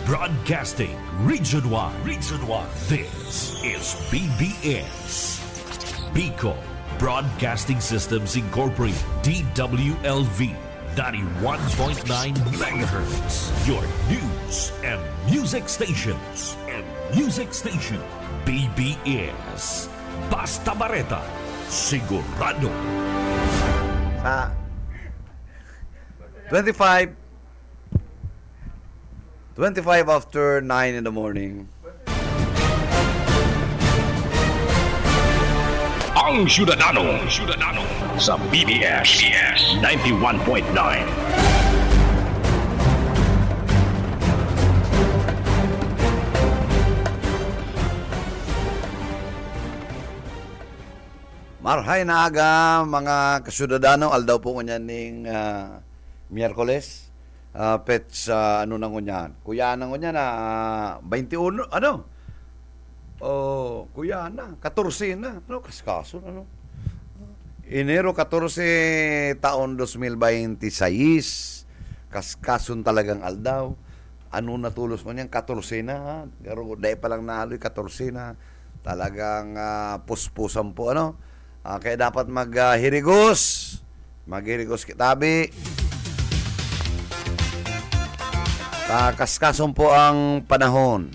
Broadcasting Region 1. Region 1. This is BBS. Bicol Broadcasting Systems Incorporated. DWLV. 91.9 megahertz. Your news and music stations. BBS. Basta Bareta. Sigurado. Sa 25 after 9 in the morning. Ang Syudadano sa BBS 91.9. Marhay na aga mga kasyudadano, aldaw po ngunyan ning Miyerkules. Pets ano nang ngunyan. Kuya nang ngunyan na 21, ano? Kuya na, 14 na. Ano, kaskaso ano? Enero 14 taon 2026. Kaskason talagang aldaw. Ano natulos mo niyan? 14 na. Ha? Pero dahil pa lang naloy, 14 na. Talagang puspusan po, ano? Kaya dapat maghirigos. Maghirigos kitabi. Kaskason po ang panahon.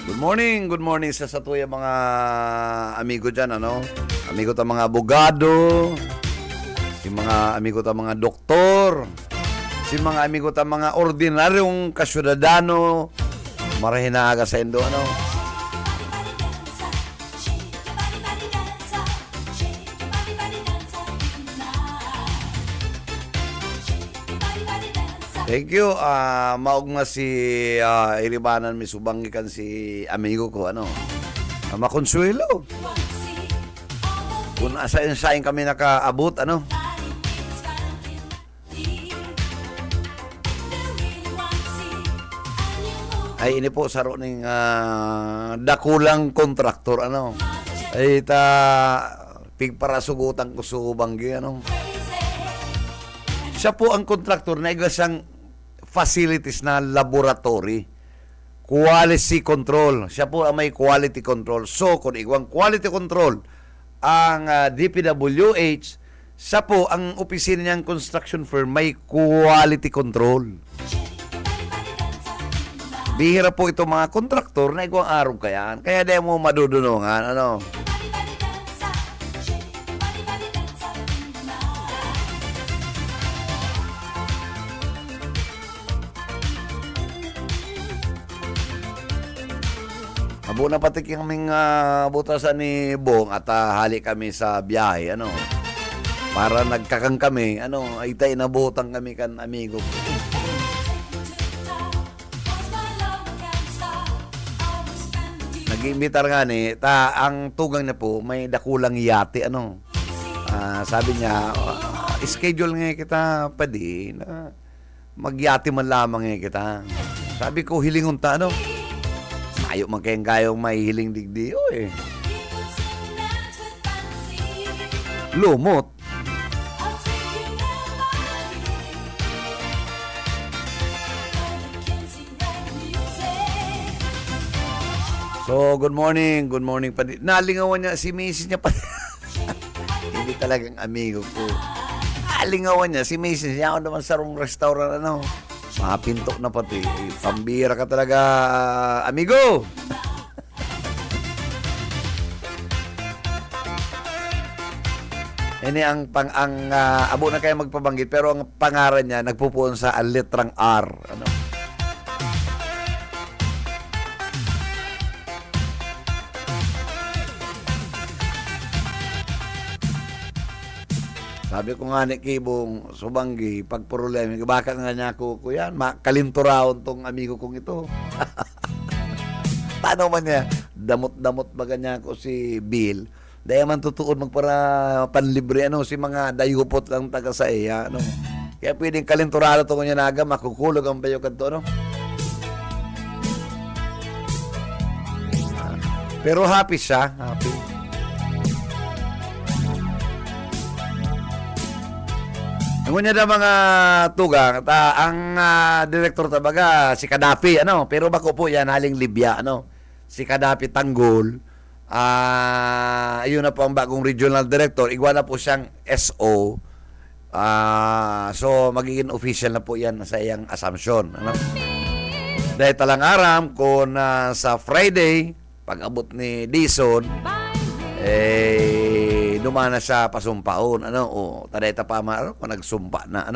Good morning sa satuya mga amigo dyan, ano? Amigo ta mga abogado, si mga amigo ta mga doktor, si mga amigo ta mga ordinaryong kasyudadano, marahinaga sa Indo, ano? Thank you. Maog nga si iribanan mi subangikan si amigo ko, ano? Makonsuelo. Kung asayin kami nakaabot, ano? Ay ini po saro ning dakulang kontraktor, ano? Ay pigparasugutan ko subanggi, ano? Siya po ang kontraktor na igasang facilities na laboratory, quality control. Siya po ang may quality control. So, kung igwang quality control ang DPWH, siya po ang opisina niyang construction firm may quality control. Bihira po ito mga kontraktor na igwang araw kayaan. Kaya di mo madudunungan, ano? Abo na pati kaming butasan ni Bong at hali kami sa biyahe, ano. Para nagkakang kami, ano, ay tayo nabutang kami kan amigo. Nag-iimbitar nga ni, ang tugang na po, may dakulang yate, ano. Sabi niya, schedule nga kita, pwede, na magyate man lamang nga kita. Sabi ko, hilingon ta, ano. Ayaw man kayang gayong may hiling digdiyo, eh. Lumot. So, good morning pa. Nalingawan niya, si Mrs. niya pa. Hindi talagang amigo ko. Nalingawan niya, si Mrs. niya, ako naman sa restaurant, ano. Mapintok na pati. Pambira ka talaga, amigo! Ini ang abo na kayo magpabanggit, pero ang pangaran niya nagpupuon sa litrang R, ano. Sabi ko nga ni Kibong Subanggi, pag problema, baka nga niya ko yan, makalinturahon tong amigo kong ito. Paano man niya? Damot-damot ba ganyan ko si Bill? Dahil man tutuon magpara panlibre, ano, si mga dayupot lang taga sa iya, ano. Kaya pwedeng kalinturado to kanya naga, makukulog ang bayo kanto, ano. Pero happy siya, happy. Ngunya na mga tugang, ang direktor tabaga, si Kadapi, pero bako po yan, haling Libya, si Kadapi Tanggol, ayun na po ang bagong regional director, igwa na po siyang SO, so magiging official na po yan sa iyang assumption, Dahil talang aram, kung sa Friday, pag-abot ni Dison, dumana siya pasumpaon, tadeta pa nagsumpa na,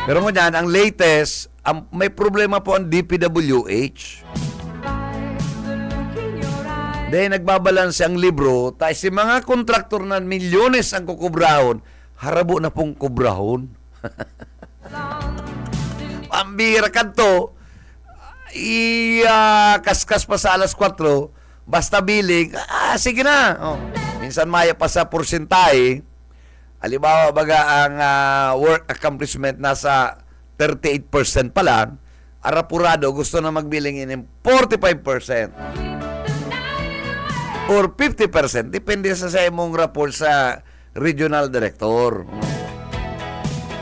Pero mo dyan, ang latest, may problema po ang DPWH. Dahil nagbabalanse ang libro, tayo si mga kontraktor na milyones ang kukubrahon, harabo na pong kubrahon. Pambira kanto, kaskas pa sa alas 4, basta billing, sige na. Minsan maya pa sa porsyentahe. Halimbawa, baga ang work accomplishment nasa 38% pa lang, arapurado gusto na magbilling in 45% or 50%, depende sa imong rapport sa regional director.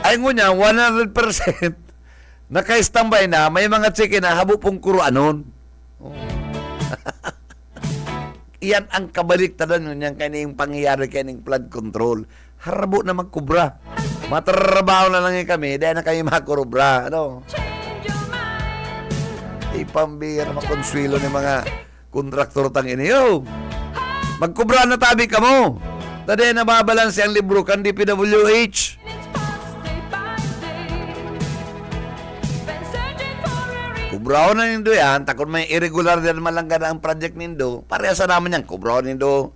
Ay ngunya, 100% naka-standby na, may mga chicken na habo pong kuruanon. Iyan ang kabaliktaran yung kaning pangyayari kaning flood control. Harabo na magkubra. Matrabaho na lang kami, dahil na kami makurubra. Ipambira, makonswilo ng mga kontraktor tang iniyo. Magkubra na tabi ka mo. Dahil nababalansi ang libro kan DPWH. Kubraw na nindo yan, takon may irregular din malangga na ang project nindo, pareha sa naman yan, kubraw nindo,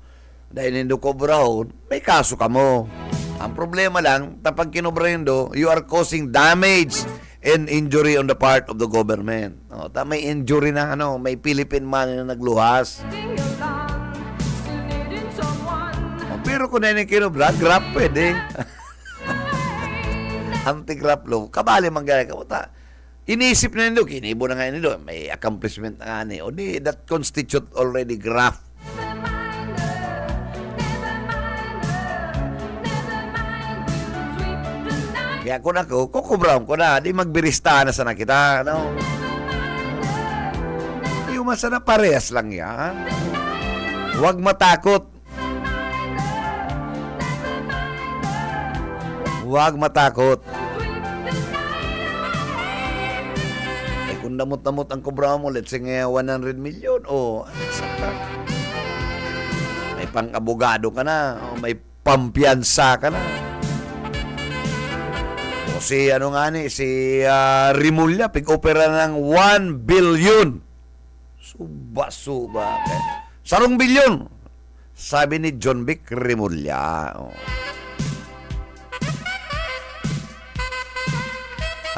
dahil nindo kubraw, may kaso ka mo. Ang problema lang, tapag kinubra nindo, you are causing damage and injury on the part of the government. May injury na, may Philippine money na nagluhas. Pero kung na yung kinubra, grab pwede. Anti-grab law, kabali manggaya ka, inisip na nito, kinibo na nga nito, may accomplishment na nga niyo. O di, that constitute already graph. Kaya kung ako, kukubraon ko na, di magbirista na sana kita, Yung masana parehas lang yan. Huwag matakot. Huwag matakot. Kung damot-damot ang kubra mo, let's say 100 million, may pang-abogado ka na, may pampiyansa ka na. O si Rimulya, pig-opera ng 1 billion. Suba-suba. Sarong bilyon, sabi ni John Vic Rimulya.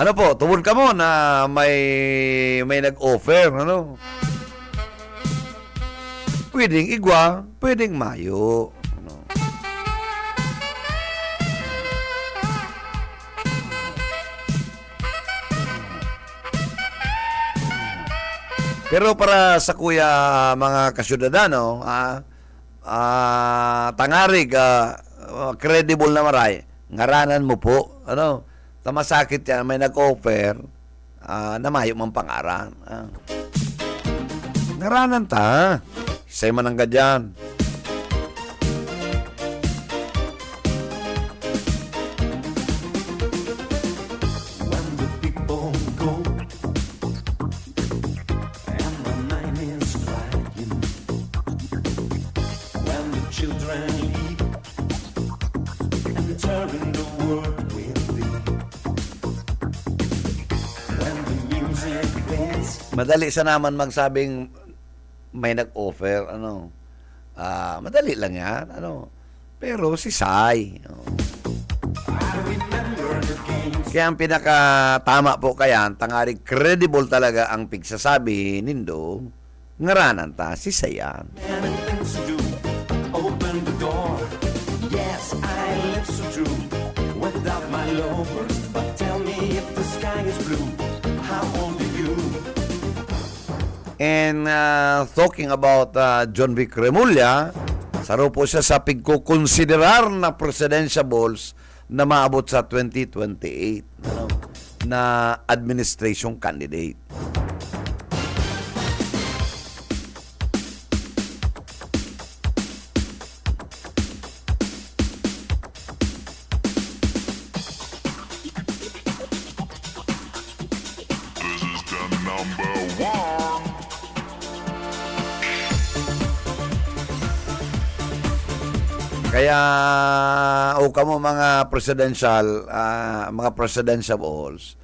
Ano po, tubod ka mo na may nag-offer, Pwedeng igwa, pwedeng mayo, Pero para sa kuya mga kasyudadano, tangarig, credible na maray, ngaranan mo po, tamasakit yan, may nag-offer, na mayo mang pangaran. Ngaranan ta. Isa'y manangga dyan. When the people go and my mind is crying, when the children leave and turn the world with thee, when the music plays. Madali sa naman magsabing may nag-offer, madali lang yan, pero si Sai, Kaya ang pinakatama po kaya, tangari credible talaga ang pigsasabi nindo, ngaranan ta si Sayan. Many things to do, open the door. Yes, I live so true, without my lovers. But tell me if the sky is blue, how old are you? And talking about John Vic Remulla, saro po siya sa pagkukonsiderar na presidential balls na maabot sa 2028 ano, na administration candidate. Kaya o kamo mga presidentiables,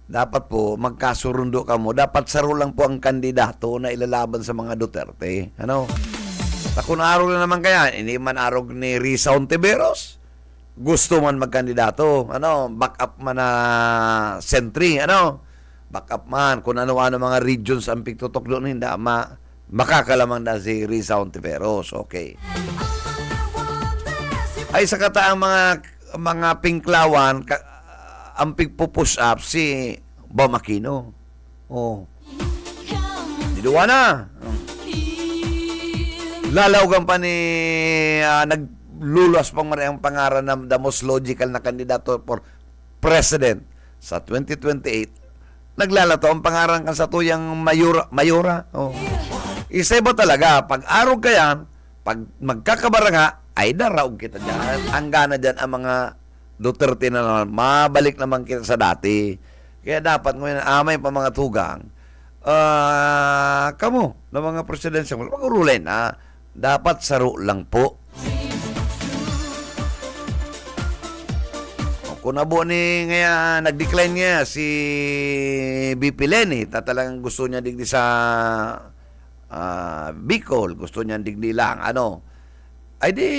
dapat po magkasurundo kamo, dapat saro lang po ang kandidato na ilalaban sa mga Duterte. Ano? Kung arog na naman kaya, hindi man arog ni Risa Hontiveros, gusto man magkandidato, ano, back up man na sentry, ano, back up man, kung ano-ano mga regions ang pigtutok doon, hindi makakalamang na si Risa Hontiveros, okay. Ay sa kataang mga pinklawan, ang pigpo-push up si Bam Aquino. Oh. Diduwa na. Lalawgan pa ni nagluluwas pang ang pangaran ng the most logical na kandidato for president sa 2028. Naglalato ang pangaran kan sa tuyang mayora. Oh. Isa ba talaga pag arog ka yan, pag magkakabaranga ay daraog kita dyan. Ang gana dyan ang mga Duterte na naman. Mabalik naman kita sa dati. Kaya dapat ngayon amay pa mga tugang. Kamo na mga presidensya, mag-urulay na. Dapat saro lang po. Kung nabo ni ngaya, nag-decline niya si BP Leni, talagang gusto niya digdi sa Bicol, gusto niya digdi lang, ano, ay di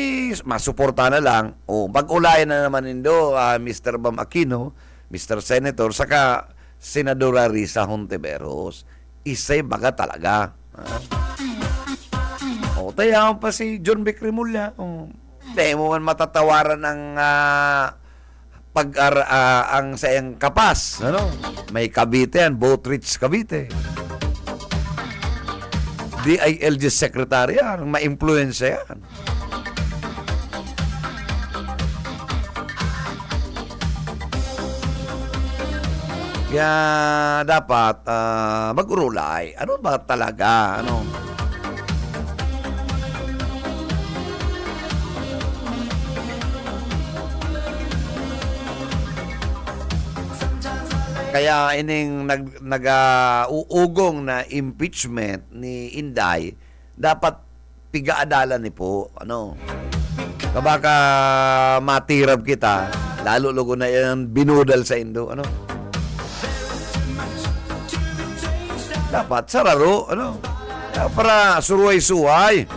masuporta na lang o pag-ulayan na naman nindo Mr. Bam Aquino, Mr. Senator saka Senadora Risa Hontiveros, isay baga talaga. O tayo pa si John Vic Remulla, hindi mo man matatawaran ang ang sayang kapas, ano, may Cavite yan, Botrich Cavite, DILG Secretary yan, ma-influensya yan. Kaya dapat mag-urulay. Ano ba talaga? Ano? Kaya ining nag-uugong na impeachment ni Inday, dapat pigaadalan ni po. Ano? Kabaka matirab kita, lalo lugo na yan binudal sa Indo. Ano? Dapat sararo, ano? Para suruay-suway.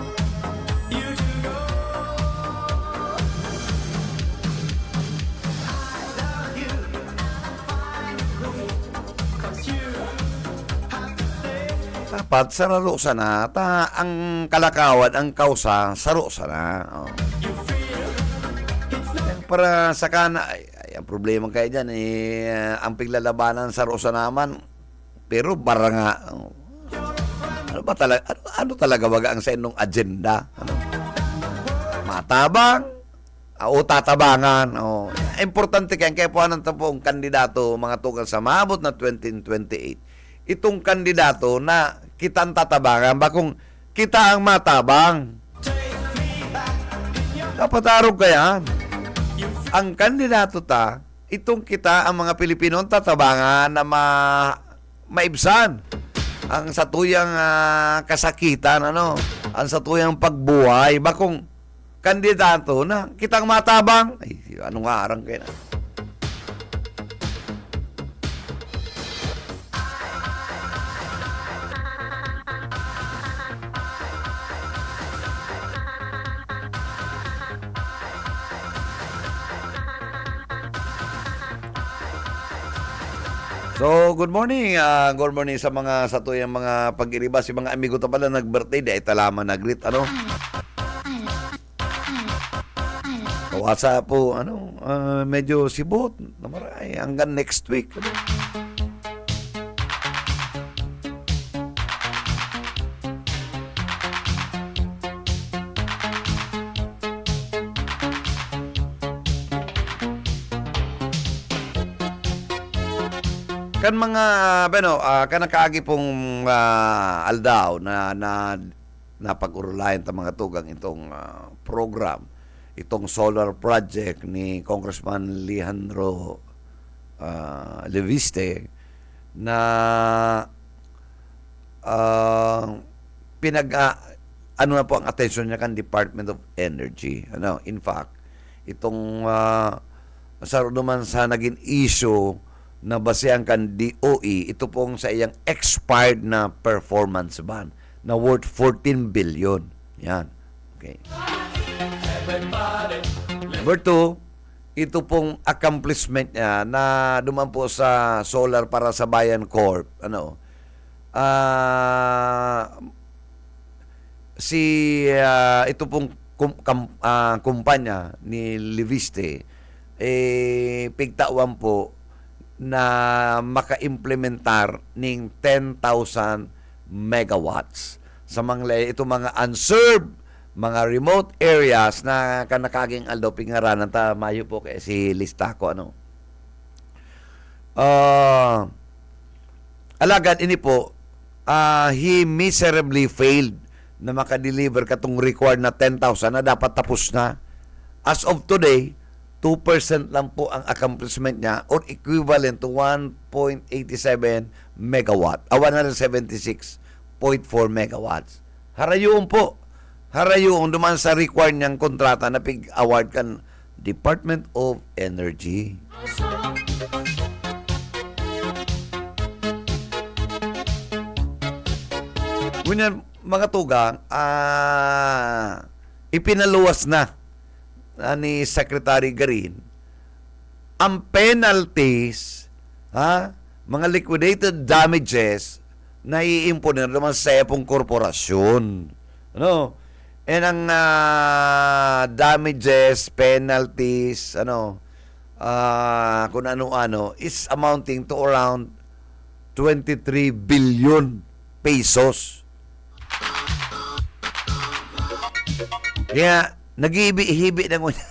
Dapat sararo sana. Ang kalakawan, ang kausa, saro sana. Oh. Para sa kana, ay, ang problema kayo dyan, ang piglalabanan saro sana naman, pero baranga. Ano ba talaga? Ano talaga baga ang sa inyong agenda? Ano? Matabang o tatabangan? O. Importante kaya po ng tapong kandidato mga tugal sa maabot na 2028. Itong kandidato na kita ang tatabangan, bakong kita ang matabang. Dapat arog kaya. Ang kandidato itong kita ang mga Pilipino ang tatabangan na maibsan ang satuyang kasakitan, ano, ang satuyang pagbuhay, bakong kandidato na kitang matabang, ay ano nga arang kaya na. So, good morning. Good morning sa mga satuyang mga pag-iriba. Si mga amigo ta pala nag-birthday. Di ay talaman nag-greet. Ano? Kawasa po, ano, medyo sibot. Namaray. Hanggang next week. Ano? Kan mga kanakaagi pong aldaw na napag-urulayan ta mga tugang itong program, itong solar project ni Congressman Alejandro Leviste na ano na po ang attention niya kan Department of Energy. In fact, itong naman sa naging issue na basehan kan DOE, ito pong sa iyang expired na performance ban na worth 14 billion. Yan. Okay. Number 2, ito pong accomplishment niya na duman po sa Solar para sa Bayan Corp. Ito pong kumpanya ni Leviste pigtawan po na maka-implementar ng 10,000 megawatts sa mga unserved, mga remote areas na kanakaging aldaw pingaranan ta mayo po kay si Listako alagad ini po he miserably failed na makadeliver katong required na 10,000 na dapat tapos na. As of today, 2% lang po ang accomplishment niya or equivalent to 1.87 megawatt, 176.4 megawatts. Harayuon po. Harayuon duman sa required niyang kontrata na pig-award kan Department of Energy. Ngunyan, mga tugang, ipinaluwas na ni Secretary Garin ang penalties, mga liquidated damages na i-imponer naman sa epong korporasyon. And ang damages, penalties, kung ano-ano, is amounting to around 23 billion pesos. Kaya, nag-iibi-ibi na ngunyan.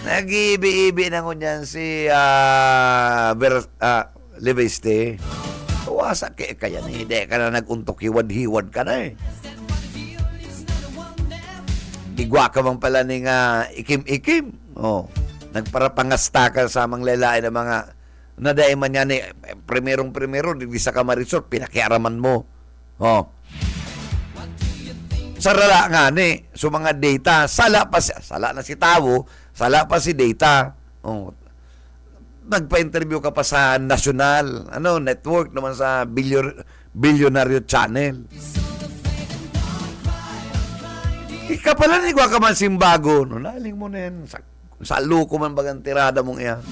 Nag-iibi-ibi na ngunyan si Leviste. Wasa kaya ni hindi ka na nag-untok hiwad-hiwad ka na Igwa ka mang pala ni ikim-ikim. Nagparapangasta ka sa mga lalaki na mga nadaay man yan primerong-primero, di sa Kamarisor, pinakiaraman mo. Sarala nga so mga data, sala na si Tao, sala pa si data. Nagpa-interview ka pa sa national network naman sa Billionaire Channel. Ika pala ni ka man simbago. Naling mo na yan. Sa luko man bagang tirada mong iyan.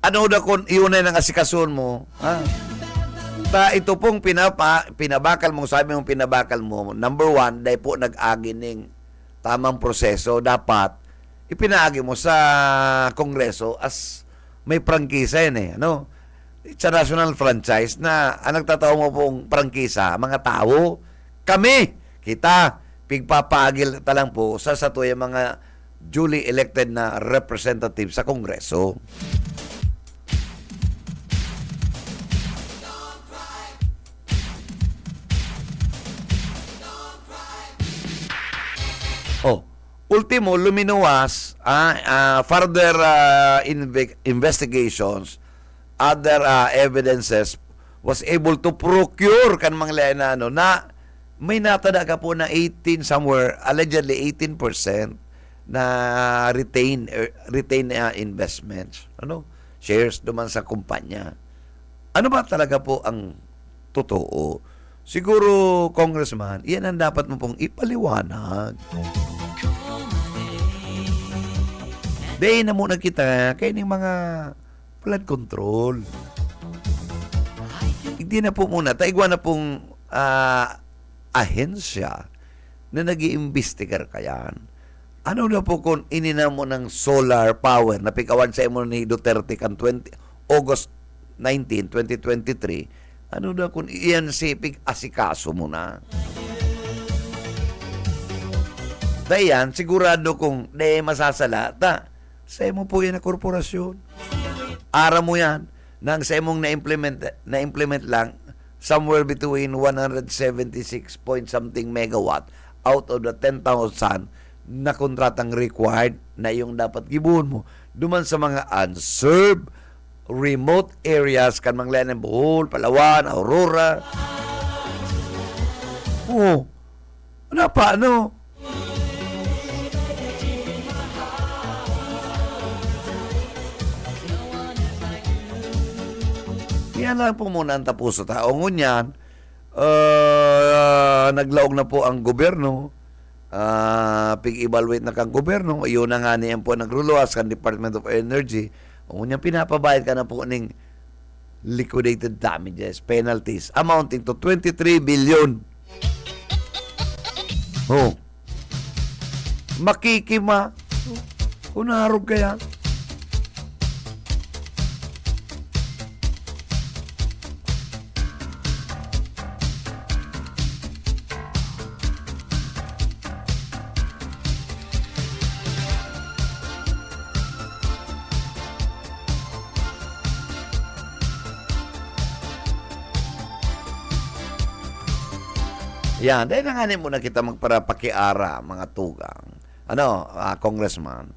Ano na kung iunay ng asikason mo? Ito pong pinabakal mo, sabi mong pinabakal mo, number 1, dahil po nag-agi ng tamang proseso, dapat ipinaagi mo sa Kongreso as may prangkisa yan It's a national franchise na ang nagtataw mo pong prangkisa, mga tao, kami, kita, pigpapaagil talang po sa satuya mga duly elected na representative sa Kongreso. Ultimo, luminuwas further investigations, other evidences was able to procure kan mga na may natada ka po na 18 somewhere, allegedly 18% na retain investments, shares duman sa kumpanya. Ano ba talaga po ang totoo? Siguro, Congressman, iyan ang dapat mo pong ipaliwanag. Day na muna kita kay ng mga flood control. Hindi na po muna. Taigwa na pong ahensya na nag-iimbestigar kayan. Ano na po kung inina mo ng solar power na pikawan sa imo ni Duterte kan August 19, 2023? Ano na kung iyan si asikaso mo na? Dayan, sigurado kung di masasalata, sa mo po yan na korporasyon. Ara mo yan, nang sa imong na-implement lang, somewhere between 176 point something megawatt out of the 10,000 na kontratang required na yung dapat gibuhon mo. Duman sa mga unserved, remote areas, kan manglayan ng Bohol, Palawan, Aurora. Oh, ano pa, ano? Yan lang po muna ang tapuso tao. Ngunyan, naglaog na po ang gobyerno, pig-evaluate na kang gobyerno, iyon na nga niyan po nagruluwas kan Department of Energy. Ngunyan, pinapabayad ka na po ng liquidated damages, penalties, amounting to 23 billion. Oh. Makikima. Unarog kaya. Yan, dahil nanganin muna kita magparapakiara, mga tugang. Ano, congressman?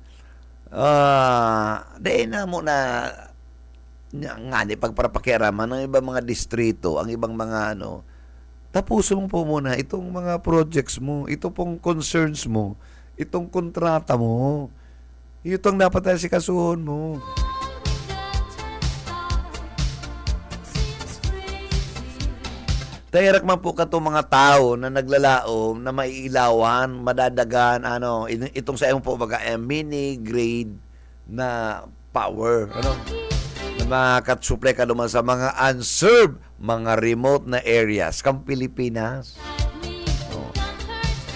Dahil na muna ngani pagparapakiaraman ng ibang mga distrito, ang ibang mga tapusin mo po muna itong mga projects mo, ito pong concerns mo, itong kontrata mo. Itong dapat tayo sikasuhon mo. Tayarak man po kato mga tao na naglalaom, na maiilawan, madadagan, itong sa po baga mini grade na power, na makatsupply ka naman sa mga unserved, mga remote na areas, kang Pilipinas.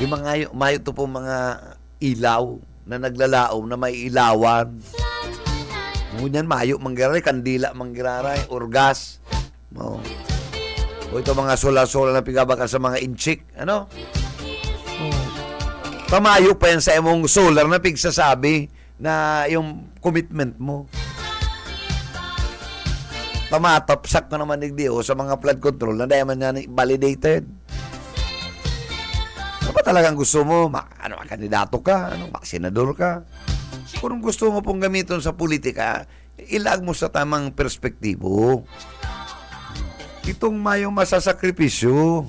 Yung mga, mayo to po mga ilaw na naglalaom, na maiilawan. Ngunyan, mayo manggiraray, kandila manggiraray, urgas. O ito mga sola-sola na pigabakan sa mga inchik. Tamayo pa yan sa imong solar na pigsasabi na yung commitment mo. Tamatapsak ka naman nigdiyo sa mga flood control na dahil man yan validated. Ano ba talagang gusto mo? Kandidato ka? Senador ka? Kung gusto mo pong gamitin sa politika, ilag mo sa tamang perspektibo. Itong mayong masasakripisyo.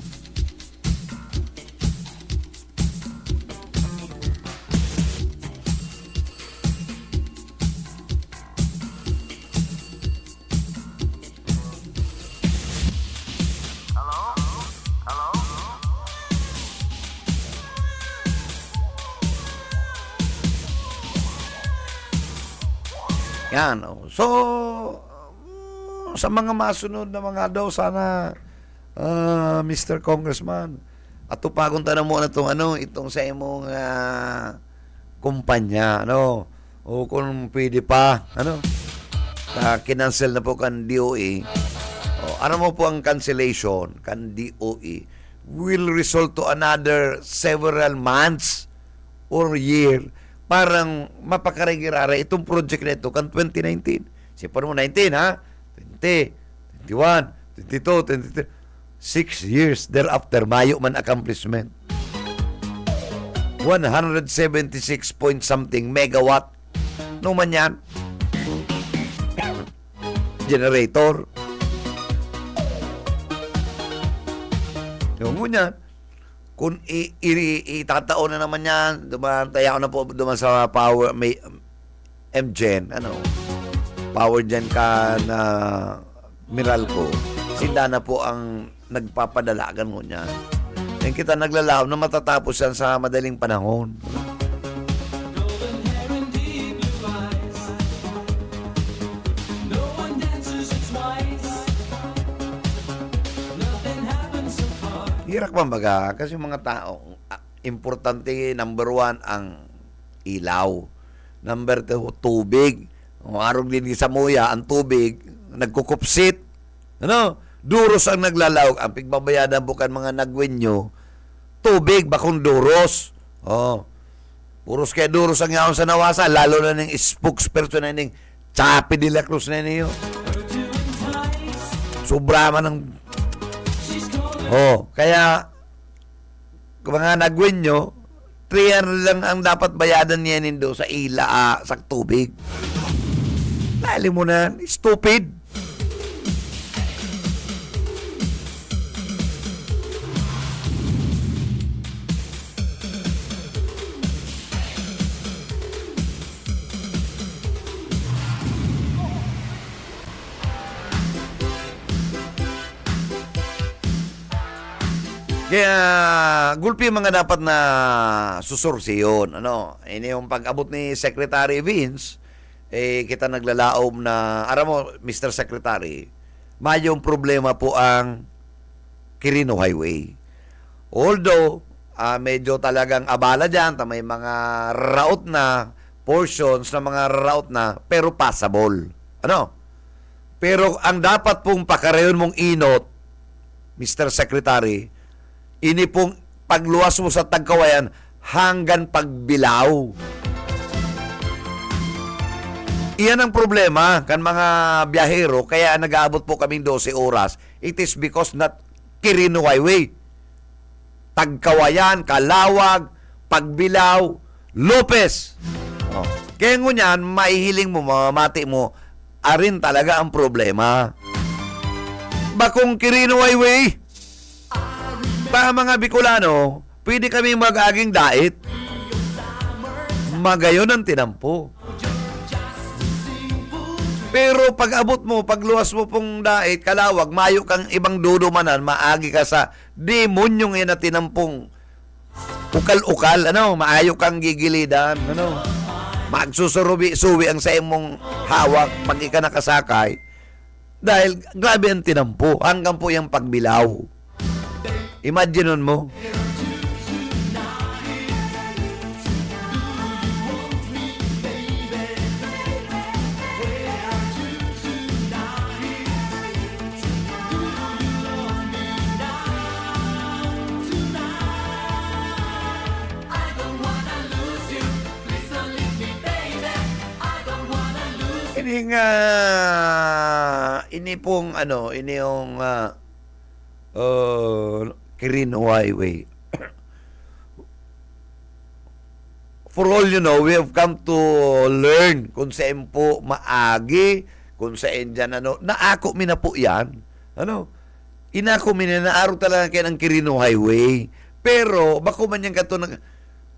Yan. So, sa mga masunod na mga daw, sana, Mr. Congressman, at tupagon tanong mo na itong sa imong kumpanya, o kung pwede pa, kinancel na po kan DOE. Ano mo po ang cancellation kan DOE will result to another several months or year parang mapakarigirara itong project na ito kan 2019. Sipan mo 19, ha? 20, 21, 22, 23, 6 years thereafter, mayo man accomplishment. 176 point something megawatt. No man yan. Generator. Yung ngunyan, kung itatao na naman yan, tayaw na po duman sa power, may MGen, power gen ka na Meralco, sinda na po ang nagpapadalagan mo niya. Yan kita naglalaw na matatapos yan sa madaling panahon. Hirak man baga, kasi mga tao, importante, number 1, ang ilaw. Number 2, tubig. Arog din sa muya, ang tubig, nagkukupsit. Duros ang naglalawag. Ang pigbabayadan bukan mga nagwinyo, tubig, bakong duros. Puros kaya duros ang yaon sa nawasa, lalo na ng spokesperson na ning Chapi de la Cruz na niyo. Sobra man ng... kaya kung mga nagwin nyo, 300 lang ang dapat bayadan niya nindo sa sa tubig. Lali mo na, stupid. Kaya, gulpi yung mga dapat na susursiyon. Ini yung pag-abot ni Secretary Vince, kita naglalaom na, aram mo, Mr. Secretary, mayong problema po ang Quirino Highway. Although, medyo talagang abala dyan, may mga route na, portions na mga route na, pero passable. Pero ang dapat pong pakareyon mong inot, Mr. Secretary, ini pong pagluwas mo sa Tagkawayan hanggang Pagbilao. Iyan ang problema kan mga biyahero, kaya nag-aabot po kaming 12 oras. It is because not Quirino Highway. Tagkawayan, Calawag, Pagbilao, Lopez. Kaya ngunyan, maihiling mo, mamati mo, arin talaga ang problema. Bakong Quirino Highway, pa mga Bicolano, pwede kami mag-aging dait. Magayon ang tinampo. Pero pag abot mo, pagluwas mo pong dait, Calawag, mayo kang ibang dudumanan, maagi ka sa demonyong yan na tinampong ukal-ukal, maayo kang gigilidan, magsusurubi-suwi ang sa imong hawak pag ika nakasakay. Dahil grabe ang tinampo, hanggang po yung Pagbilao. Imagineon mo. Ini pong ini yung Quirino Highway. For all you know, we have come to learn kung saan po maagi, kung saan dyan, naako mi na po yan. Inako mi na naaro talaga kayo ng Quirino Highway. Pero, bako man yan kato,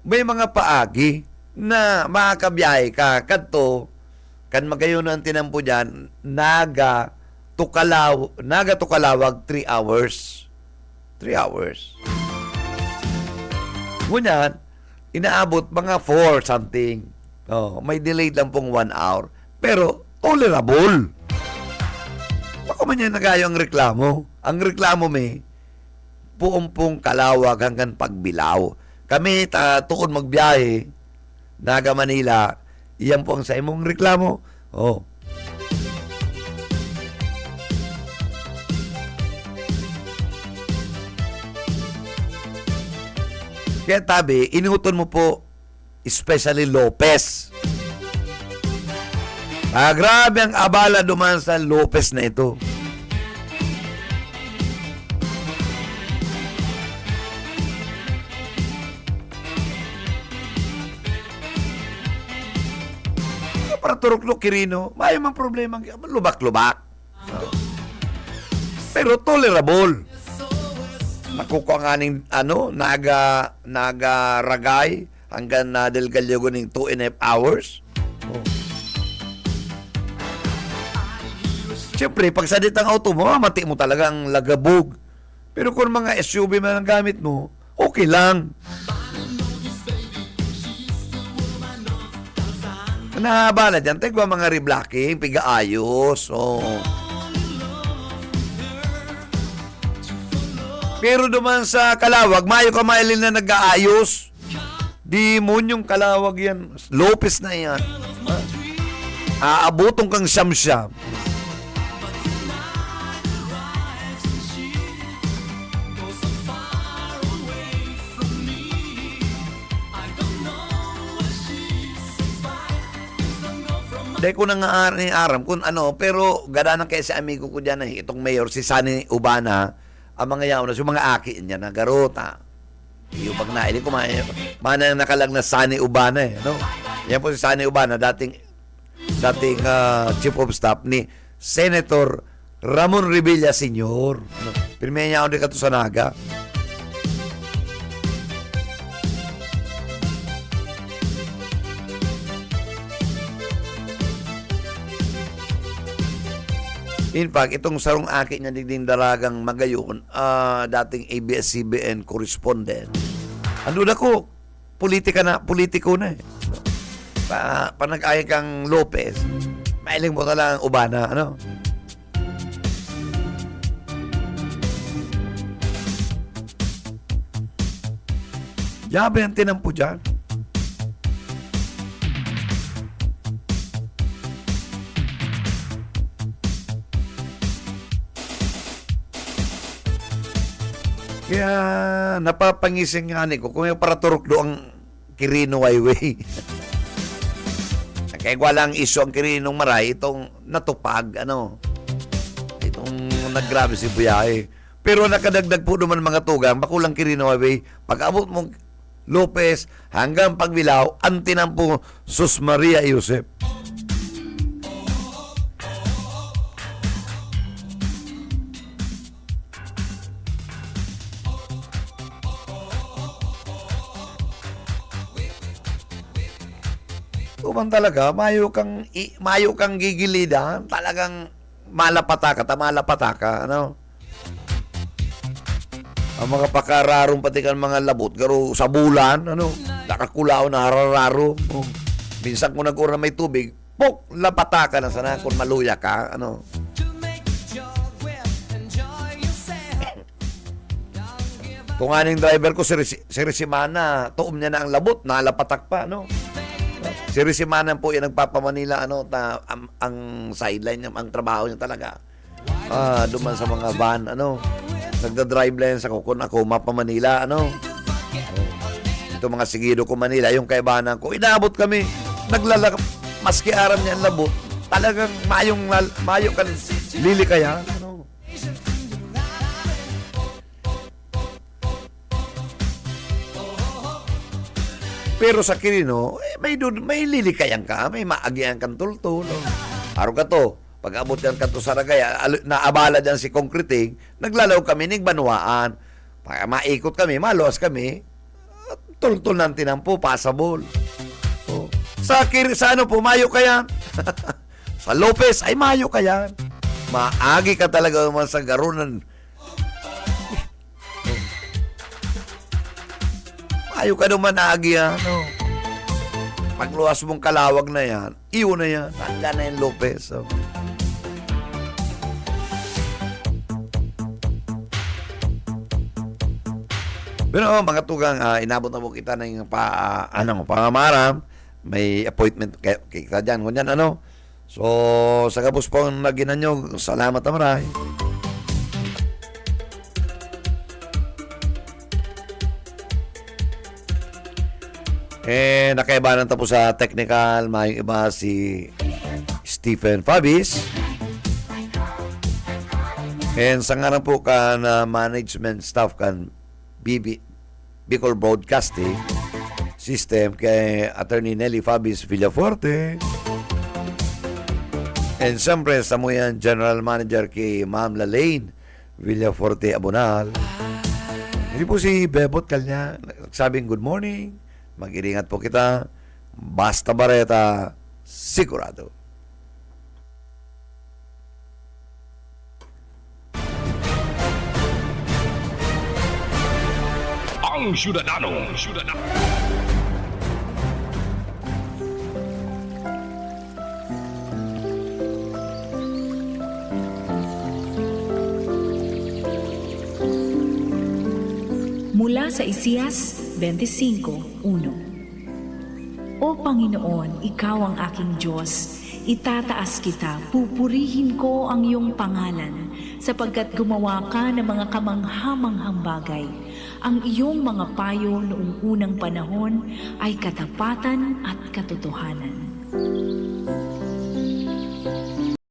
may mga paagi na makakabiyahe ka, kato, kan magayon ang tinampo dyan, Naga to Calawag, 3 hours. 3 hours. Ngunyan, inaabot mga 4 something. May delay lang pong 1 hour. Pero, tolerable. Bako man yan nagayo ang reklamo. Ang reklamo puong Calawag hanggang Pagbilao. Kami, tuon magbiyahe, Naga Manila, iyan po ang sa imong reklamo. Kaya tabi, inuton mo po, especially Lopez. Grabe ang abala duman sa Lopez na ito. Para turok-lok Quirino, may mga problema, lubak-lubak. Pero tolerable. Nakukuha nga ng Naga Ragay hanggang na Del Gallego ng 2.5 hours. Siyempre, pag sadit ang auto mo, mati mo talagang lagabog. Pero kung mga SUV man ang gamit mo, okay lang. Nahabala dyan, tigwa mga reblocking, piga-ayos. Pero duman sa Calawag, mayo ka mailin na nag-aayos. Di mo yung Calawag yan. Lopez na yan. Aabotong kang siyam-siyam. Dahil ko nang aram kung ano, pero gada nang kaya si amigo ko dyan, itong mayor, si Sunny Ubana, ang mga yaon na, yung mga aki niya na garota. Yung pag naili ko, mana nakalag na Sunny Ubana no? Yan po si Sunny Ubana, dating chief of staff ni Senator Ramon Revilla Sr. No? Pirmaya niya ako din kato sa Naga. In fact, itong sarong aki niya digding daragang magayon, dating ABS-CBN correspondent. Ano na ko, politiko na eh. Pa nag-ay kang Lopez, mailing mo talagang Ubana, ano? Yabe ang tinampo dyan. Kaya napapangising nga ko kung yung para turok do ang Quirino Highway. Kaya walang iso ang Quirino Maray, itong natupag, itong naggrabe si Buyahe. Pero nakadagdag po naman mga tugang, bakulang Quirino Highway, pag-abot mong Lopez hanggang Pagbilao, ang tinampo Sus Maria Yusef. Uman talaga, mayo kang gigilidan, talagang malapataka, ano? Ang mga pakararong pati kan mga labot, garo sa bulan, nakakulaw na harararo. Oh. Minsan kung nagkura may tubig, pok, lapataka na sana kung maluya ka, Kung aning driver ko, si Risimana, tuom niya na ang labot, nalapatak pa, Si Risimanan po yung nagpapamanila ang sideline niya, ang trabaho niya talaga. Duman sa mga van, nagda-drive lang sa kung ako mapamanila, Ito mga sigido ko Manila, yung kaibanan ko, inaabot kami, naglalak, maski aram niya ang labot, talagang mayo kan lili kaya, Pero sa Quirino, may lilikayan ka, may maagian kang tultol. Araw ka to, pag abot yan ka to sa Ragaya, naabala dyan si Concreting, naglalaw kami ng Banwaan. Pag maikot kami, maluwas kami, tultol ng tinampo, passable. Oh. Sa ano po, mayo ka yan. Sa Lopez, ay mayo ka yan. Maagi ka talaga naman sa garunan. Ayaw ka naman naagi Pagluwas mong kalawag na yan, iyo na yan. Tanda na yung Lopez. Pero mga tugang, inabot na po kita ng pangamaram. May appointment kita dyan. Kunyan, So, sa kapos po ang naginan nyo, salamat na maray. Nakaibanan tapos sa technical, may iba si Stephen Fabis. Sa ngaran po kan management staff kan Bicol Broadcasting System kay Attorney Nelly Fabis Villaforte. Siyempre sa muyan General Manager kay Ma'am Lalaine Villaforte Abonal. Hindi po si Bebot Kalnya nagsabing good morning. Mag-iringat po kita. Basta Bareta, sigurado. Ang Syudadano. Mula sa Isaias 25:1. O Panginoon, Ikaw ang aking Diyos, itataas kita, pupurihin ko ang iyong pangalan, sapagkat gumawa ka ng mga kamanghamanghang bagay. Ang iyong mga payo noong unang panahon ay katapatan at katotohanan.